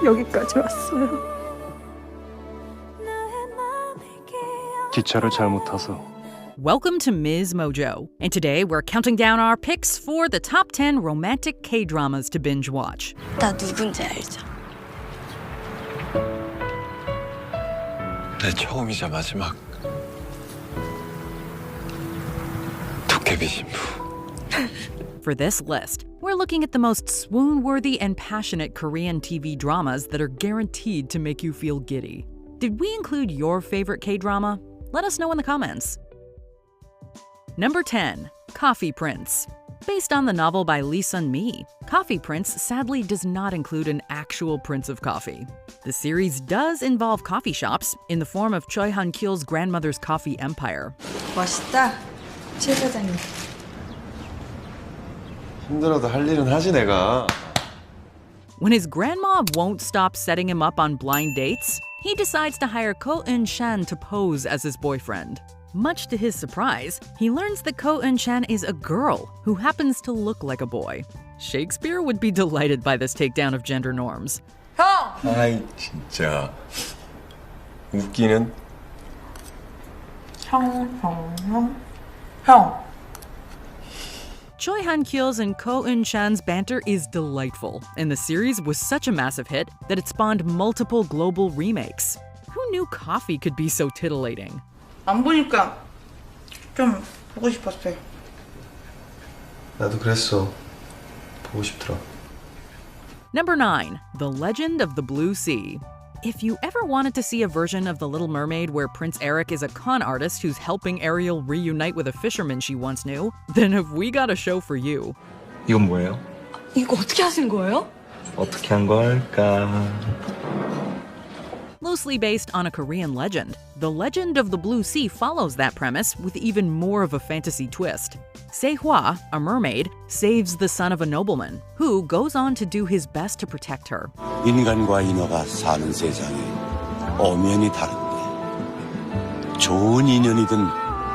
여기까지 왔어요. 기차를 잘못 타서. Welcome to Ms. Mojo, and today we're counting down our picks for the top 10 romantic K-dramas to binge watch. 나 누군지 알죠? 내 처음이자 마지막 도깨비 신부. For this list, we're looking at the most swoon-worthy and passionate Korean TV dramas that are guaranteed to make you feel giddy. Did we include your favorite K-drama? Let us know in the comments. Number 10, Coffee Prince. Based on the novel by Lee Sun-mi, Coffee Prince sadly does not include an actual prince of coffee. The series does involve coffee shops in the form of Choi Han-kyul's grandmother's coffee empire. 멋있다. 최 사장님. 힘들어도 할 일은 하지 내가. When his grandma won't stop setting him up on blind dates, he decides to hire Ko Eun-shan to pose as his boyfriend. Much to his surprise, he learns that Ko Eun-shan is a girl who happens to look like a boy. Shakespeare would be delighted by this takedown of gender norms. 형! 아이 진짜 웃기는. 형. Choi Han-kyul's and Ko Eun-shan's banter is delightful, and the series was such a massive hit that it spawned multiple global remakes. Who knew coffee could be so titillating? 안 보니까 좀 보고 싶었어요. 나도 그랬어. 보고 싶더라. Number 9, The Legend of the Blue Sea. If you ever wanted to see a version of The Little Mermaid where Prince Eric is a con artist who's helping Ariel reunite with a fisherman she once knew, then have we got a show for you. 이건 뭐예요? 이거 어떻게 하신 거예요? 어떻게 한 걸까? Loosely based on a Korean legend, The Legend of the Blue Sea follows that premise with even more of a fantasy twist. Se-hwa, a mermaid, saves the son of a nobleman, who goes on to do his best to protect her. 인간과 인어가 사는 세상에 엄연히 다른데 좋은 인연이든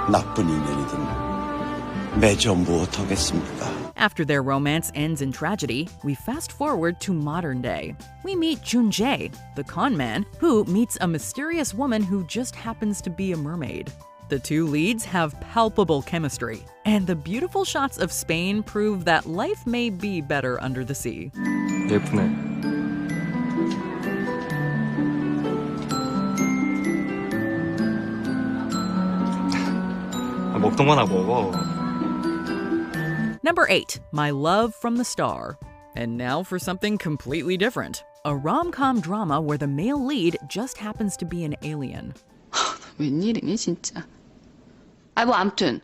나쁜 인연이든 맺어 무엇하겠습니까? After their romance ends in tragedy, we fast forward to modern day. We meet Jun-jae, the con man, who meets a mysterious woman who just happens to be a mermaid. The two leads have palpable chemistry, and the beautiful shots of Spain prove that life may be better under the sea. 예쁘네. 먹던 거나 먹어. Number 8, My Love from the Star. And now for something completely different. A rom-com drama where the male lead just happens to be an alien. 웬일이니 진짜. 뭐 아무튼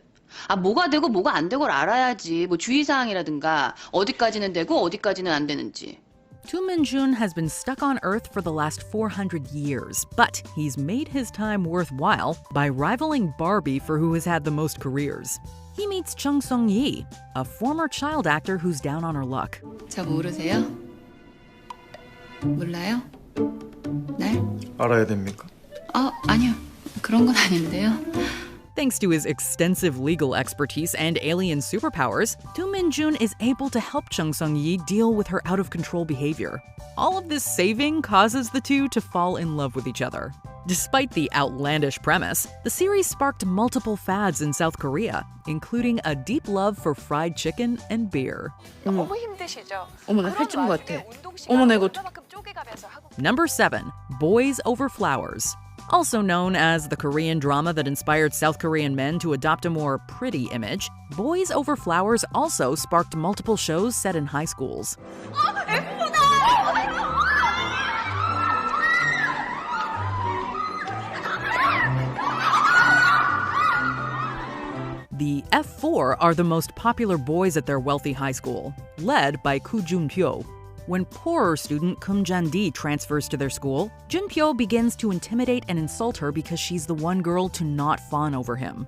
뭐가 되고 뭐가 안 되고를 알아야지. 뭐 주의사항이라든가 어디까지는 되고 어디까지는 안 되는지. Two Min-jun has been stuck on Earth for the last 400 years, but he's made his time worthwhile by rivaling Barbie for who has had the most careers. He meets Chung Sung-yi, a former child actor who's down on her luck. 저 모르세요? 몰라요? 날? 알아야 됩니까? 아니요. 그런 건 아닌데요. Thanks to his extensive legal expertise and alien superpowers, Do Min-jun is able to help Chung Sung-yi deal with her out-of-control behavior. All of this saving causes the two to fall in love with each other. Despite the outlandish premise, the series sparked multiple fads in South Korea, including a deep love for fried chicken and beer. 너무 힘드시죠? 어머, 나 살찐 것 같아. 어머, 나 이거 Number 7, Boys Over Flowers. Also known as the Korean drama that inspired South Korean men to adopt a more pretty image, Boys Over Flowers also sparked multiple shows set in high schools. The F4 are the most popular boys at their wealthy high school, led by Koo Jun-pyo. When poorer student Kim Jan-di transfers to their school, Jun-pyo begins to intimidate and insult her because she's the one girl to not fawn over him.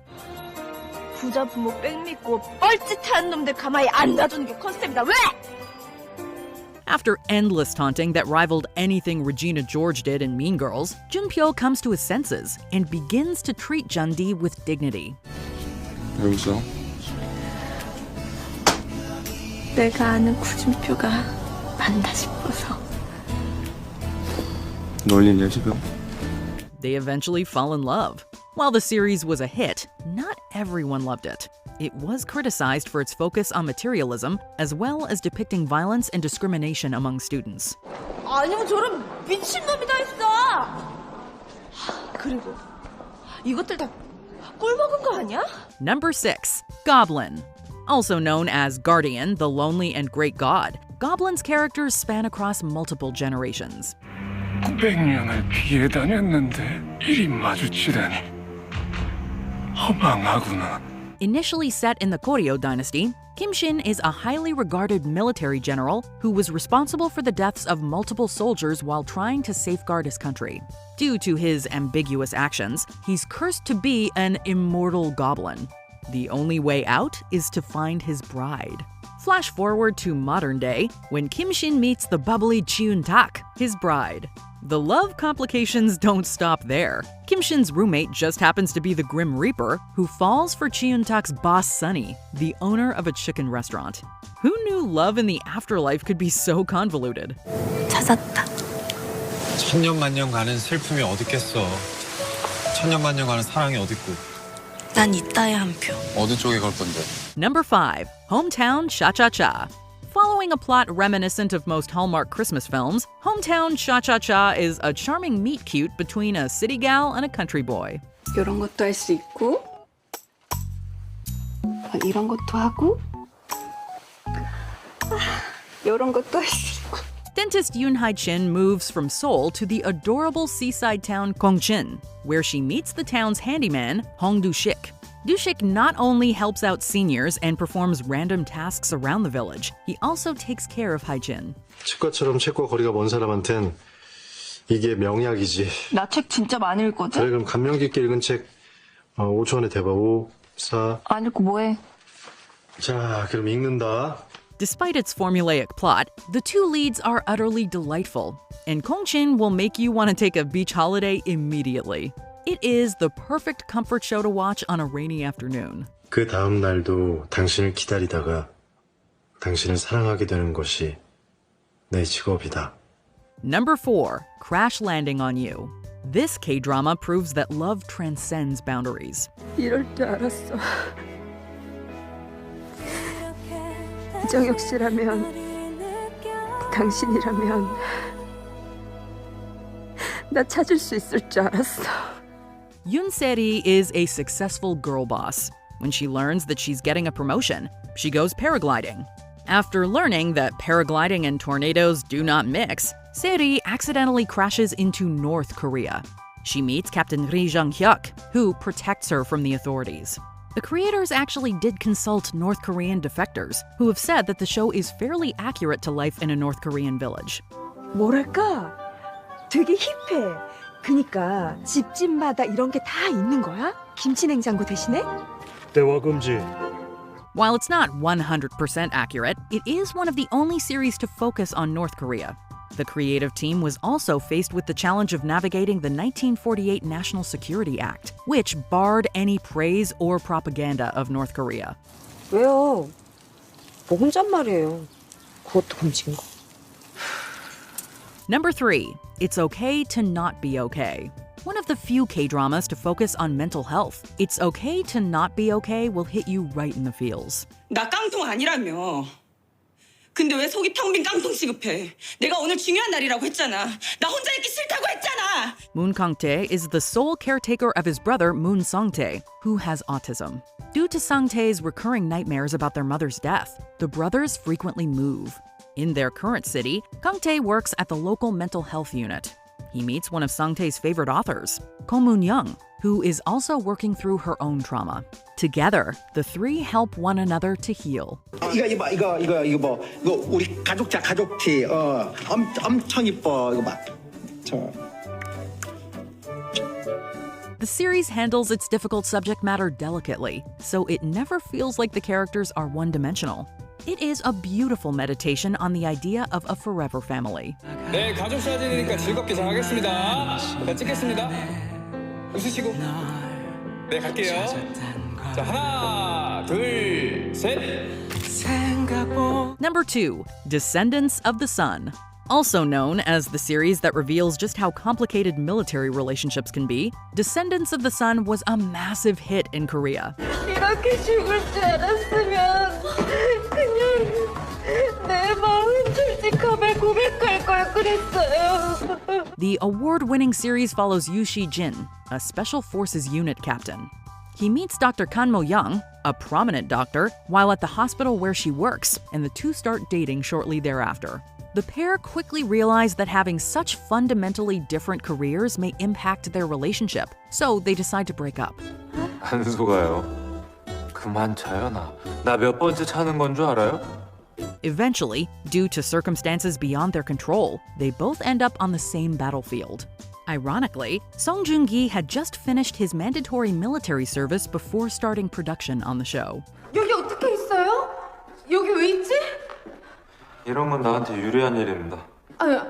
부자 부모 뺑믿고 뻘짓하는 놈들 가만히 안 놔두는 게 컨셉이다. 왜? After endless taunting that rivaled anything Regina George did in Mean Girls, Jun-pyo comes to his senses and begins to treat Jun-di with dignity. 왜 웃어? 내가 아는 구준표가 맞나 싶어서. 놀리냐 지금? They eventually fall in love. While the series was a hit, not everyone loved it. It was criticized for its focus on materialism, as well as depicting violence and discrimination among students. 아니면 저런 미친놈이 다 있어. 그리고 이것들 다 꿀 먹은 거 아니야? Number 6. Goblin. Also known as Guardian, the Lonely and Great God, Goblin's characters span across multiple generations. 900년을 피해 다녔는데 이리 마주치다니 허망하구나. Initially set in the Goryeo dynasty, Kim Shin is a highly regarded military general who was responsible for the deaths of multiple soldiers while trying to safeguard his country. Due to his ambiguous actions, he's cursed to be an immortal goblin. The only way out is to find his bride. Flash forward to modern day, when Kim Shin meets the bubbly Chiun Tak, his bride. The love complications don't stop there. Kim Shin's roommate just happens to be the Grim Reaper, who falls for Chiun Tak's boss Sunny, the owner of a chicken restaurant. Who knew love in the afterlife could be so convoluted? 찾았다. 천년만년 가는 슬픔이 어딨겠어. 천년만년 가는 사랑이 어딨고. 난 이따에 한 표. 어느 쪽에 걸 건데? Number 5. Hometown Cha-Cha-Cha. Following a plot reminiscent of most Hallmark Christmas films, Hometown Cha-Cha-Cha is a charming meet-cute between a city gal and a country boy. 이런 것도 할 수 있고 이런 것도 하고 이런 것도 할 수 있고 Dentist Yoon Hae-chin moves from Seoul to the adorable seaside town Gongcheon, where she meets the town's handyman, Hong Du-shik. Du-shik not only helps out seniors and performs random tasks around the village, he also takes care of Hae-jin. 치과처럼 책과 거리가 먼 사람한텐 이게 명약이지. 나 책 진짜 많이 읽거든? 그래 그럼 감명 깊게 읽은 책 5초 안에 대봐. 5, 4. 안 읽고 뭐해? 자 그럼 읽는다. Despite its formulaic plot, the two leads are utterly delightful, and Gongcheon will make you want to take a beach holiday immediately. It is the perfect comfort show to watch on a rainy afternoon. 그 다음 날도 당신을 기다리다가 당신을 사랑하게 되는 것이 내 직업이다. Number 4. Crash Landing on You. This K-drama proves that love transcends boundaries. 이럴 줄 알았어. 이정혁 씨라면 당신이라면 나 찾을 수 있을 줄 알았어. Yoon Se-ri is a successful girl boss. When she learns that she's getting a promotion, she goes paragliding. After learning that paragliding and tornadoes do not mix, Se-ri accidentally crashes into North Korea. She meets Captain Ri Jung-hyuk, who protects her from the authorities. The creators actually did consult North Korean defectors, who have said that the show is fairly accurate to life in a North Korean village. 뭐랄까? 되게 힙해. 그니까 집집마다 이런 게 다 있는 거야? 김치 냉장고 대신에? 대화 금지. While it's not 100% accurate, it is one of the only series to focus on North Korea. The creative team was also faced with the challenge of navigating the 1948 National Security Act, which barred any praise or propaganda of North Korea. 왜요? 뭐 혼잣말이에요. 그것도 금지인 거. Number 3. It's okay to not be okay. One of the few K-dramas to focus on mental health, It's Okay to Not Be Okay will hit you right in the feels. 나 깡통 아니라며. 근데 왜 속이 텅 빈 깡통 취급해? 내가 오늘 중요한 날이라고 했잖아. 나 혼자 있기 싫다고 했잖아. Moon Kang-tae is the sole caretaker of his brother Moon Sung-tae, who has autism. Due to Sung-tae's recurring nightmares about their mother's death, the brothers frequently move. In their current city, Kang-tae works at the local mental health unit. He meets one of Sung-tae's favorite authors, Ko Moon-young, who is also working through her own trauma. Together, the three help one another to heal. 이거 우리 가족티 엄청 이뻐 이거 봐. The series handles its difficult subject matter delicately, so it never feels like the characters are one-dimensional. It is a beautiful meditation on the idea of a forever family. 네, 가족 사진이니까 즐겁게 잘 하겠습니다. 자, 찍겠습니다. 웃으시고. 네, 갈게요. 자, 하나, 둘, 셋. Number 2. Descendants of the Sun. Also known as the series that reveals just how complicated military relationships can be, Descendants of the Sun was a massive hit in Korea. 이렇게 죽을 줄 알았으면 그냥 내 마음 솔직함을 고백할 걸 그랬어요. The award-winning series follows Yoo Si-jin, a Special Forces unit captain. He meets Dr. Kan Mo-young, a prominent doctor, while at the hospital where she works, and the two start dating shortly thereafter. The pair quickly realize that having such fundamentally different careers may impact their relationship, so they decide to break up. 안 속아요. 그만 자연아. 나 몇 번째 차는 건 줄 알아요? Eventually, due to circumstances beyond their control, they both end up on the same battlefield. Ironically, Song Joong-gi had just finished his mandatory military service before starting production on the show. 여기 어떻게 있어요? 여기 왜 있지? 이런 건 나한테 유리한 일입니다. 아유,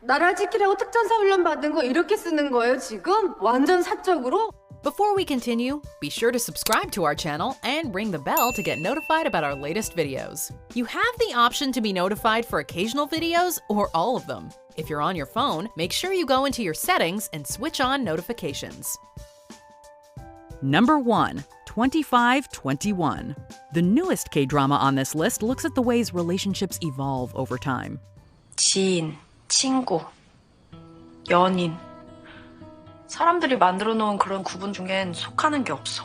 나라 지키라고 특전사 훈련 받은 거 이렇게 쓰는 거예요, 지금? 완전 사적으로? Before we continue, be sure to subscribe to our channel and ring the bell to get notified about our latest videos. You have the option to be notified for occasional videos or all of them. If you're on your phone, make sure you go into your settings and switch on notifications. Number 1. 2521. The newest K-drama on this list looks at the ways relationships evolve over time. 지인, 친구, 연인. 사람들이 만들어 놓은 그런 구분 중엔 속하는 게 없어.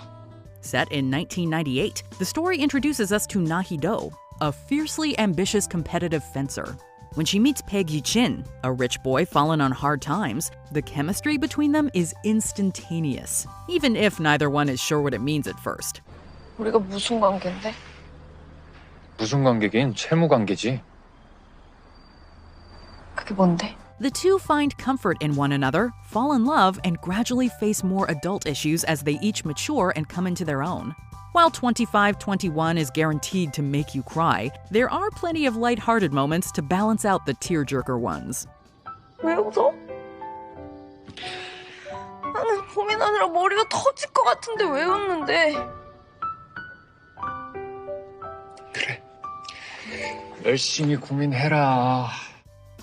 Set in 1998, the story introduces us to Na Hee-do, a fiercely ambitious competitive fencer. When she meets Peg Yi-chin, a rich boy fallen on hard times, the chemistry between them is instantaneous, even if neither one is sure what it means at first. 우리가 무슨 관계인데? 무슨 관계긴 채무 관계지. 그게 뭔데? The two find comfort in one another, fall in love, and gradually face more adult issues as they each mature and come into their own. While 2521 is guaranteed to make you cry, there are plenty of light-hearted moments to balance out the tearjerker ones. 왜 웃어? 나는 고민하느라 머리가 터질 것 같은데 왜 웃는데? 그래. 열심히 고민해라.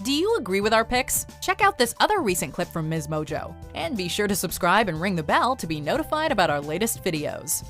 Do you agree with our picks? Check out this other recent clip from Ms. Mojo. And be sure to subscribe and ring the bell to be notified about our latest videos.